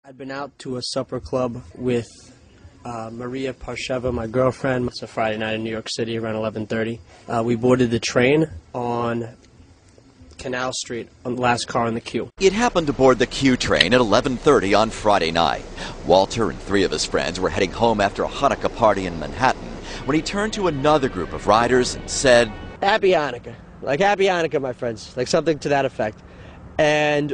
I'd been out to a supper club with Maria Parsheva, my girlfriend. It's a Friday night in New York City around 11:30. We boarded the train on Canal Street, on the last car in the queue. It happened aboard the Q train at 11:30 on Friday night. Walter and three of his friends were heading home after a Hanukkah party in Manhattan when he turned to another group of riders and said, "Happy Hanukkah." Like, "Happy Hanukkah, my friends." Like something to that effect. And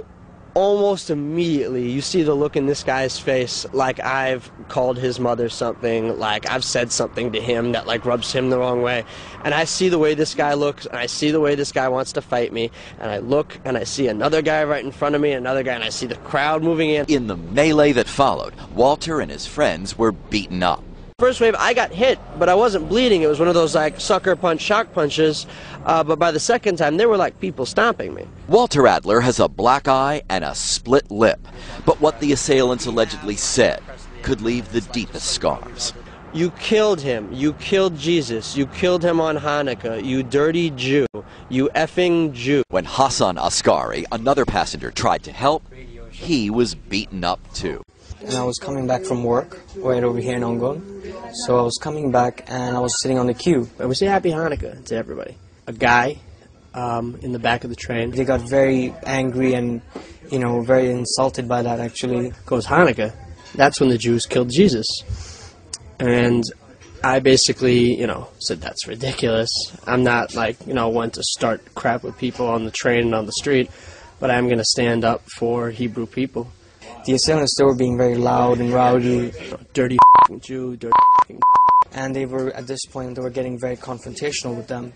almost immediately, you see the look in this guy's face, like I've called his mother something, like I've said something to him that like rubs him the wrong way. And I see the way this guy looks, and I see the way this guy wants to fight me, and I look, and I see another guy right in front of me, another guy, and I see the crowd moving in. In the melee that followed, Walter and his friends were beaten up. First wave, I got hit, but I wasn't bleeding. It was one of those like sucker punch, shock punches. But by the second time, there were like people stomping me. Walter Adler has a black eye and a split lip. But what the assailants allegedly said could leave the deepest scars. "You killed him. You killed Jesus. You killed him on Hanukkah. You dirty Jew. You effing Jew." When Hassan Askari, another passenger, tried to help, he was beaten up too. And I was coming back from work right over here in Ongon. So I was coming back and I was sitting on the queue. And we say Happy Hanukkah to everybody. A guy in the back of the train. They got very angry and, very insulted by that actually. Goes, "Hanukkah, that's when the Jews killed Jesus." And I basically, said that's ridiculous. I'm not one to start crap with people on the train and on the street, but I'm going to stand up for Hebrew people. The assailants, they were being very loud and rowdy. "Dirty Jew, dirty And they were, at this point, they were getting very confrontational with them.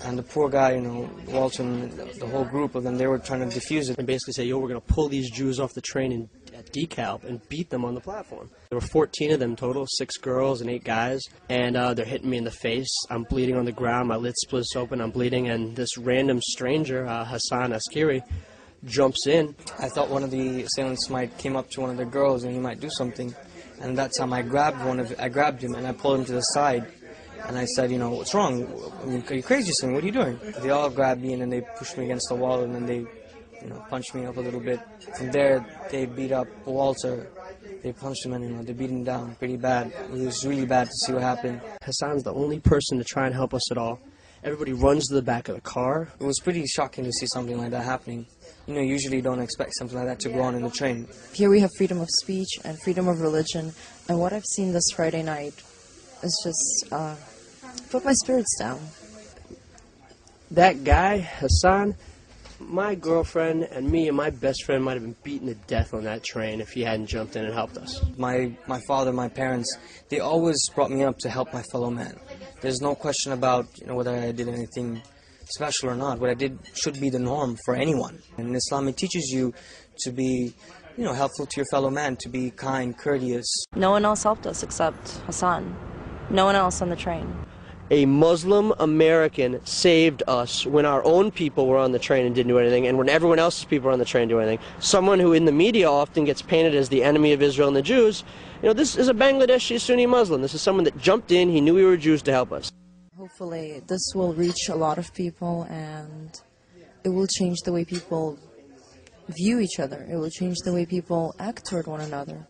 And the poor guy, Walter and the whole group of them, they were trying to defuse it. And basically say, "Yo, we're going to pull these Jews off the train in decal and beat them on the platform." There were 14 of them total, 6 girls and 8 guys. And they're hitting me in the face. I'm bleeding on the ground. My lid splits open. I'm bleeding. And this random stranger, Hassan Askari, jumps in. I thought one of the assailants came up to one of the girls and he might do something. And that time I grabbed him and I pulled him to the side. And I said, "What's wrong? Are you crazy, son? What are you doing?" They all grabbed me and then they pushed me against the wall and then they, punched me up a little bit. From there, they beat up Walter. They punched him and, they beat him down pretty bad. It was really bad to see what happened. Hassan's the only person to try and help us at all. Everybody runs to the back of the car. It was pretty shocking to see something like that happening. Usually you don't expect something like that to go on in the train. Here we have freedom of speech and freedom of religion, and what I've seen this Friday night is just put my spirits down. That guy, Hassan, my girlfriend and me and my best friend might have been beaten to death on that train if he hadn't jumped in and helped us. My father, my parents, they always brought me up to help my fellow man. There's no question about whether I did anything special or not. What I did should be the norm for anyone. And in Islam, it teaches you to be, helpful to your fellow man, to be kind, courteous. No one else helped us except Hassan. No one else on the train. A Muslim American saved us when our own people were on the train and didn't do anything, and when everyone else's people were on the train doing anything. Someone who in the media often gets painted as the enemy of Israel and the Jews, this is a Bangladeshi Sunni Muslim. This is someone that jumped in, he knew we were Jews to help us. Hopefully this will reach a lot of people and it will change the way people view each other. It will change the way people act toward one another.